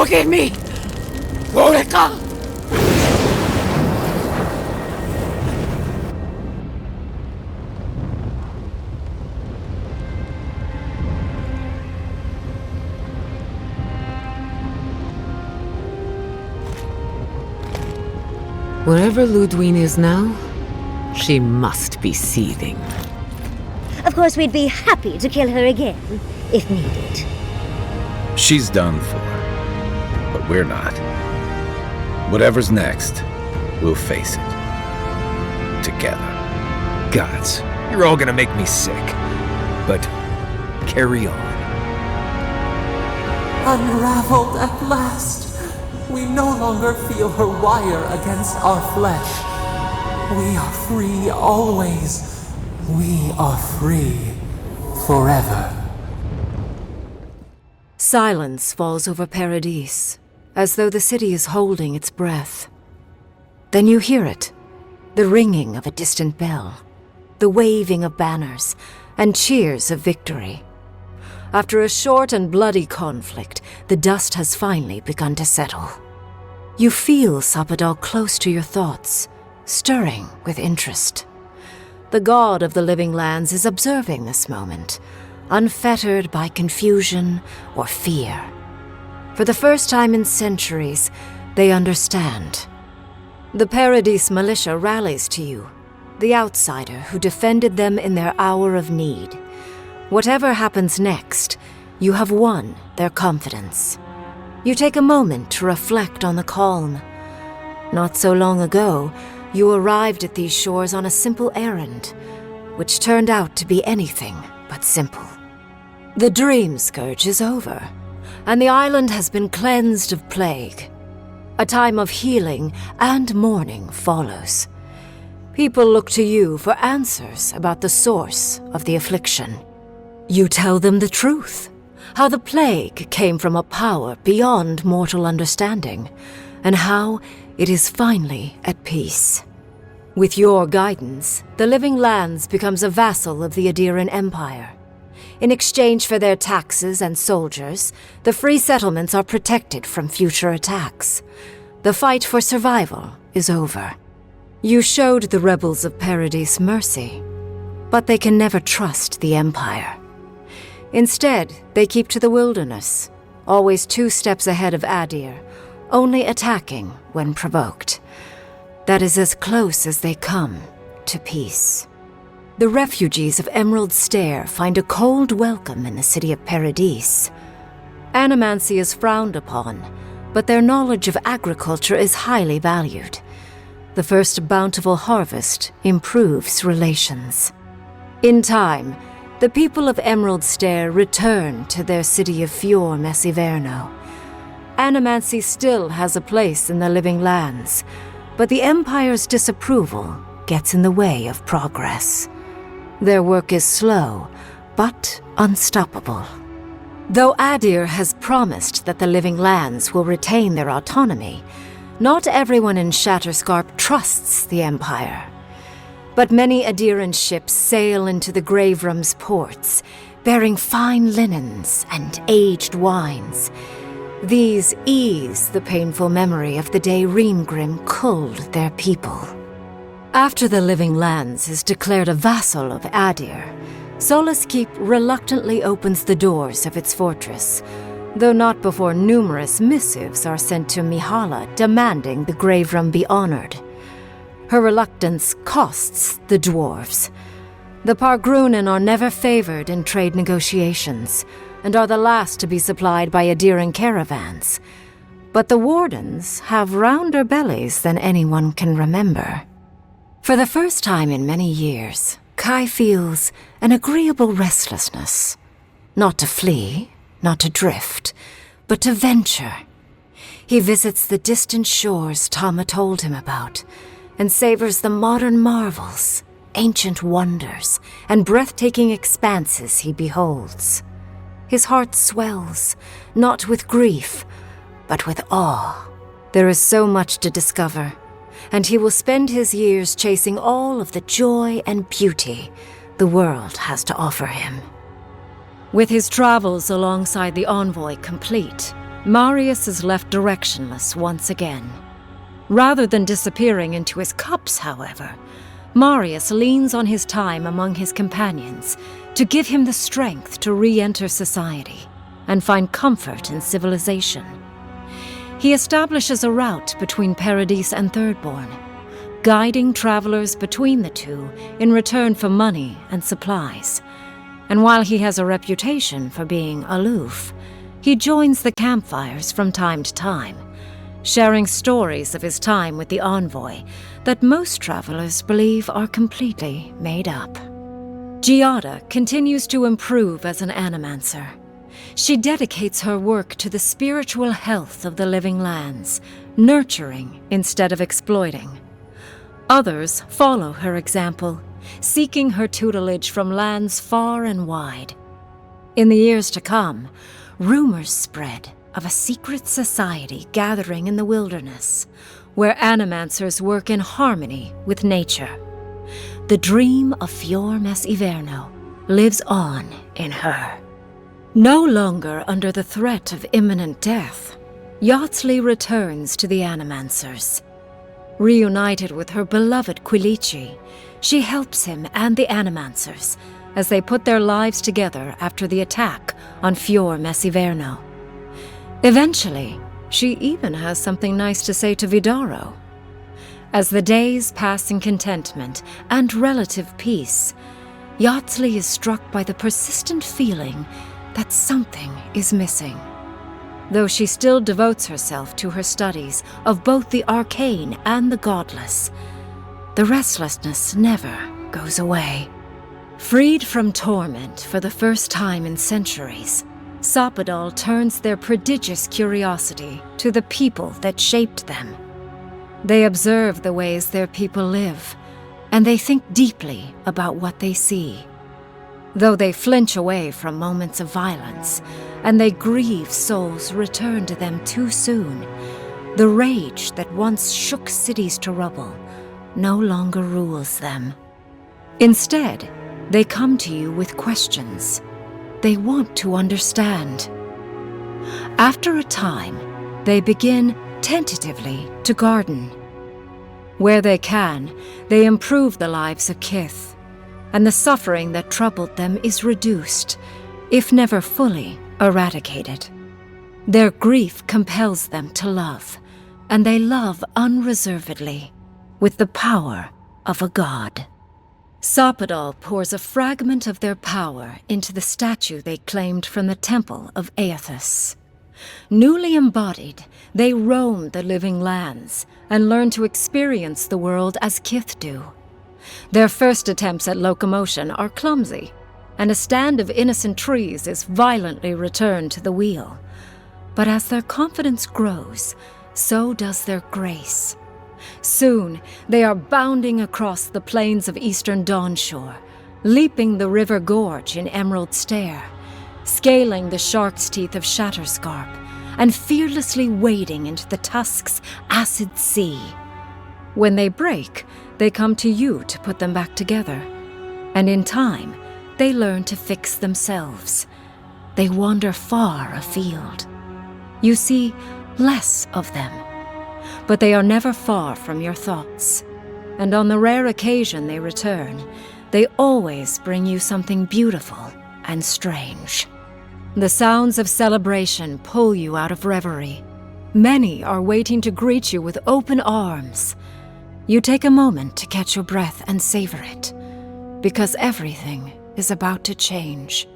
Forgive me! Ulrika! Wherever Ludwine is now, she must be seething. Of course, we'd be happy to kill her again, if needed. She's done for, but we're not. Whatever's next, we'll face it. Together. Gods, you're all gonna make me sick. But carry on. Unraveled at last. We no longer feel her wire against our flesh. We are free always. We are free forever. Silence falls over Paradise, as though the city is holding its breath. Then you hear it, the ringing of a distant bell, the waving of banners, and cheers of victory. After a short and bloody conflict, the dust has finally begun to settle. You feel Sapadal close to your thoughts, stirring with interest. The god of the living lands is observing this moment, unfettered by confusion or fear. For the first time in centuries, they understand. The Paradise militia rallies to you, the outsider who defended them in their hour of need. Whatever happens next, you have won their confidence. You take a moment to reflect on the calm. Not so long ago, you arrived at these shores on a simple errand, which turned out to be anything but simple. The dream scourge is over, and the island has been cleansed of plague. A time of healing and mourning follows. People look to you for answers about the source of the affliction. You tell them the truth, how the plague came from a power beyond mortal understanding, and how it is finally at peace. With your guidance, the Living Lands becomes a vassal of the Adiran Empire. In exchange for their taxes and soldiers, the free settlements are protected from future attacks. The fight for survival is over. You showed the rebels of Paradise mercy, but they can never trust the Empire. Instead, they keep to the wilderness, always 2 steps ahead of Adir, only attacking when provoked. That is as close as they come to peace. The refugees of Emerald Stair find a cold welcome in the city of Paradise. Animancy is frowned upon, but their knowledge of agriculture is highly valued. The first bountiful harvest improves relations. In time, the people of Emerald Stair return to their city of Fior Messiverno. Animancy still has a place in the Living Lands, but the Empire's disapproval gets in the way of progress. Their work is slow, but unstoppable. Though Adir has promised that the Living Lands will retain their autonomy, not everyone in Shatterscarp trusts the Empire. But many Adiran ships sail into the Graveroom's ports, bearing fine linens and aged wines. These ease the painful memory of the day Reamgrim culled their people. After the Living Lands is declared a vassal of Adir, Solace Keep reluctantly opens the doors of its fortress, though not before numerous missives are sent to Mihala demanding the Graveroom be honored. Her reluctance costs the dwarves. The Pargrunen are never favored in trade negotiations, and are the last to be supplied by Adiran caravans. But the Wardens have rounder bellies than anyone can remember. For the first time in many years, Kai feels an agreeable restlessness. Not to flee, not to drift, but to venture. He visits the distant shores Tama told him about, and savors the modern marvels, ancient wonders, and breathtaking expanses he beholds. His heart swells, not with grief, but with awe. There is so much to discover, and he will spend his years chasing all of the joy and beauty the world has to offer him. With his travels alongside the envoy complete, Marius is left directionless once again. Rather than disappearing into his cups, however, Marius leans on his time among his companions to give him the strength to re-enter society and find comfort in civilization. He establishes a route between Paradise and Thirdborn, guiding travelers between the two in return for money and supplies. And while he has a reputation for being aloof, he joins the campfires from time to time, sharing stories of his time with the envoy that most travelers believe are completely made up. Giada continues to improve as an animancer. She dedicates her work to the spiritual health of the living lands, nurturing instead of exploiting. Others follow her example, seeking her tutelage from lands far and wide. In the years to come, rumors spread of a secret society gathering in the wilderness, where animancers work in harmony with nature. The dream of Fior Mes Iverno lives on in her. No longer under the threat of imminent death, Yatsley returns to the Animancers. Reunited with her beloved Quilici, she helps him and the Animancers as they put their lives together after the attack on Fior Mes Iverno. Eventually, she even has something nice to say to Vidaro. As the days pass in contentment and relative peace, Yatsley is struck by the persistent feeling that something is missing. Though she still devotes herself to her studies of both the arcane and the godless, the restlessness never goes away. Freed from torment for the first time in centuries, Sopadal turns their prodigious curiosity to the people that shaped them. They observe the ways their people live, and they think deeply about what they see. Though they flinch away from moments of violence, and they grieve souls returned to them too soon, the rage that once shook cities to rubble no longer rules them. Instead, they come to you with questions. They want to understand. After a time, they begin tentatively to garden. Where they can, they improve the lives of Kith, and the suffering that troubled them is reduced, if never fully eradicated. Their grief compels them to love, and they love unreservedly, with the power of a god. Sopadal pours a fragment of their power into the statue they claimed from the temple of Aethys. Newly embodied, they roam the living lands and learn to experience the world as Kith do. Their first attempts at locomotion are clumsy, and a stand of innocent trees is violently returned to the wheel. But as their confidence grows, so does their grace. Soon, they are bounding across the plains of eastern Dawnshore, leaping the river gorge in Emerald Stair, scaling the shark's teeth of Shatterscarp, and fearlessly wading into the Tusk's acid sea. When they break, they come to you to put them back together, and in time, they learn to fix themselves. They wander far afield. You see less of them, but they are never far from your thoughts, and on the rare occasion they return, they always bring you something beautiful and strange. The sounds of celebration pull you out of reverie. Many are waiting to greet you with open arms. You take a moment to catch your breath and savor it, because everything is about to change.